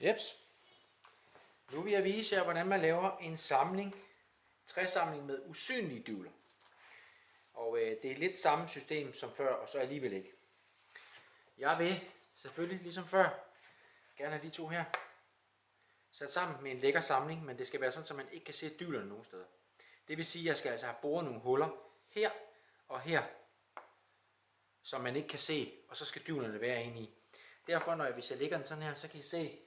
Jeps. Nu vil jeg vise jer, hvordan man laver en træsamling med usynlige dyvler. Og det er lidt samme system som før, og så alligevel ikke. Jeg vil selvfølgelig, ligesom før, gerne have de to her sat sammen med en lækker samling, men det skal være sådan, så man ikke kan se dyvlerne nogen steder. Det vil sige, at jeg skal altså have boret nogle huller her og her, som man ikke kan se, og så skal dyvlerne være inde i. Derfor, hvis jeg lægger den sådan her, så kan I se,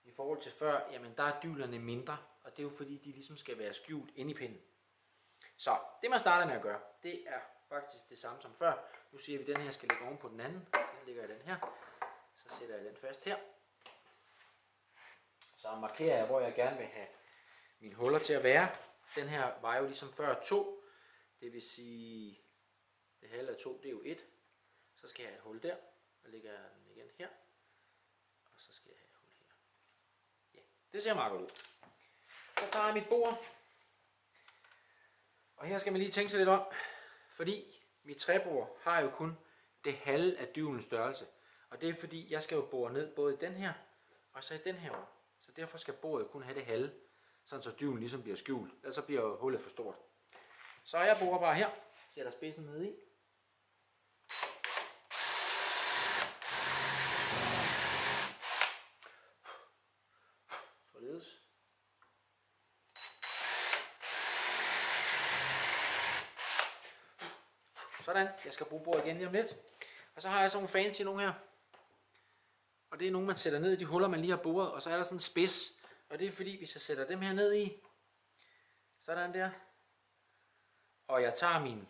i forhold til før, jamen der er dyvlerne mindre, og det er jo fordi, de ligesom skal være skjult inde i pinden. Så det man starter med at gøre, det er faktisk det samme som før. Nu siger vi, at den her skal ligge oven på den anden. Så lægger jeg den her. Så sætter jeg den fast her. Så markerer jeg, hvor jeg gerne vil have mine huller til at være. Den her var jo ligesom før 2. Det vil sige, det halve af 2, det er jo 1. Så skal jeg have et hul der. Og lægger jeg den igen her. Og så skal jeg have et hul her. Ja, det ser meget godt ud. Så tager jeg mit bord. Og her skal man lige tænke sig lidt om. Fordi mit træbord har jo kun det halve af dyvlens størrelse. Og det er fordi, jeg skal jo bore ned både i den her, og så i den her. Så derfor skal bordet jo kun have det halve, sådan så dyvlen ligesom bliver skjult. Ellers så bliver jo hullet for stort. Så jeg borer bare her, sætter spidsen ned i. Således. Sådan, jeg skal bruge bordet igen lige om lidt. Og så har jeg sådan nogle fancy nogle her. Og det er nogle, man sætter ned i de huller, man lige har boret. Og så er der sådan en spids. Og det er fordi, hvis jeg sætter dem her ned i. Sådan der. Og jeg tager min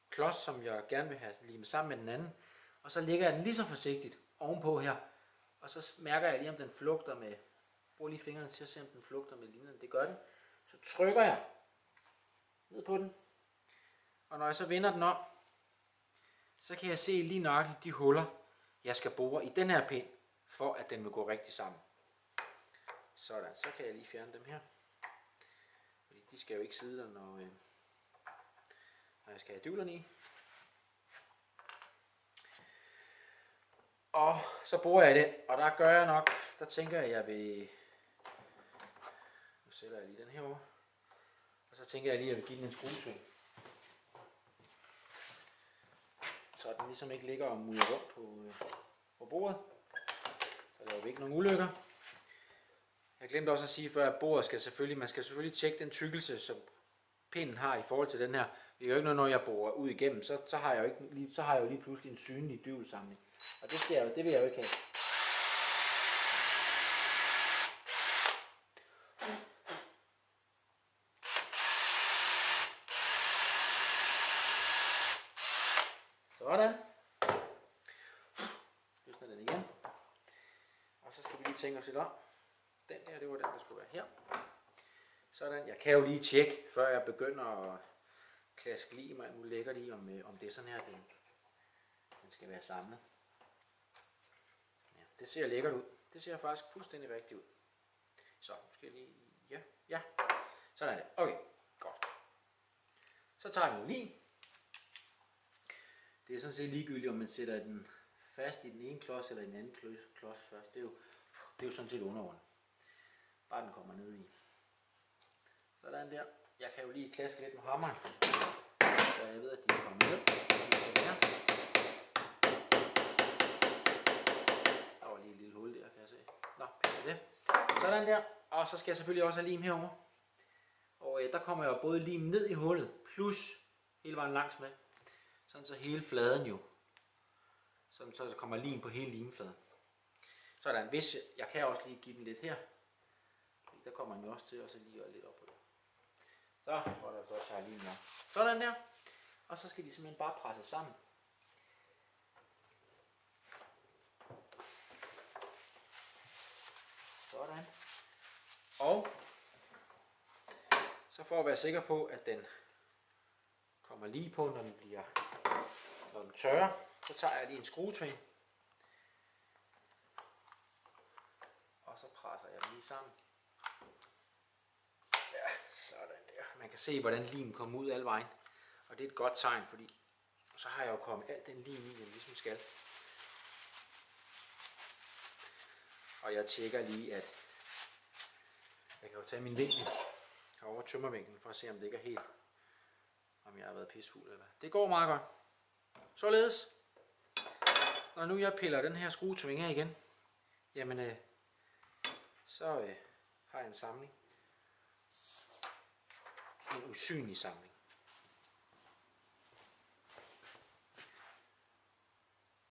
klods, som jeg gerne vil have limet sammen med den anden. Og så lægger jeg den lige så forsigtigt ovenpå her. Og så mærker jeg lige, om den flugter med. Brug lige fingrene til at se, om den flugter med linjen. Det gør den. Så trykker jeg ned på den. Og når jeg så vender den om, så kan jeg se lige nøjagtigt de huller, jeg skal bore i den her pind, for at den vil gå rigtig sammen. Sådan, så kan jeg lige fjerne dem her. Fordi de skal jo ikke sidde der, når jeg skal have dyvlerne i. Og så borer jeg den, og der gør jeg nok, der tænker jeg vil, nu sætter jeg lige den her over, og så tænker jeg lige, at jeg vil give den en skruesving. Så den ligesom ikke ligger og mudrer rundt på bordet. Så der er jo ikke nogen ulykker. Jeg glemte også at sige før, at bordet man skal selvfølgelig tjekke den tykkelse, som pinden har i forhold til den her. Det er jo ikke noget, når jeg borer ud igennem, så har jeg jo lige pludselig en synlig dyvelsamling. Og det vil jeg jo ikke have. Sådan. Løsner den igen. Og så skal vi lige tænke os lidt om. Den der, det var den, der skulle være her. Sådan. Jeg kan jo lige tjekke, før jeg begynder at klaske lige mig. Nu lægger lige, om det er sådan her, den skal være samlet. Ja, det ser lækkert ud. Det ser faktisk fuldstændig rigtigt ud. Så, nu skal jeg lige... Ja. Sådan er det. Okay, godt. Så tager vi nu lige. Det er sådan set ligegyldigt, om man sætter den fast i den ene klods eller i den anden klods først. Det er jo sådan set underordnet. Bare den kommer ned i. Sådan der. Jeg kan jo lige klaske lidt med hammeren, så jeg ved, at de er kommet ned. Der var lige et lille hul der, kan jeg se. Nå, det. Sådan der. Og så skal jeg selvfølgelig også have lim herover. Og der kommer jeg jo både lim ned i hullet, plus hele vejen langs med. Sådan så hele fladen jo. Sådan så kommer lim på hele limfladen. Sådan, hvis jeg kan også lige give den lidt her. Der kommer den jo også til, og så lige lidt op på det. Så tror jeg godt, tager limen op. Sådan der. Og så skal de simpelthen bare presse sammen. Sådan. Og så for at være sikker på, at den kommer lige på, når den tørrer, så tager jeg lige en skruetring. Og så presser jeg dem lige sammen. Ja, sådan der. Man kan se, hvordan limen kommer ud alle vejen. Og det er et godt tegn, fordi så har jeg jo kommet alt den lim i, den ligesom skal. Og jeg tjekker lige, at Jeg kan jo tage min vinkel over tømmervinklen for at se, om det ikke er helt, om jeg har været pissefuld eller hvad. Det går meget godt. Således, når nu jeg piller den her skruetvinge af igen, jamen så har jeg en samling. En usynlig samling.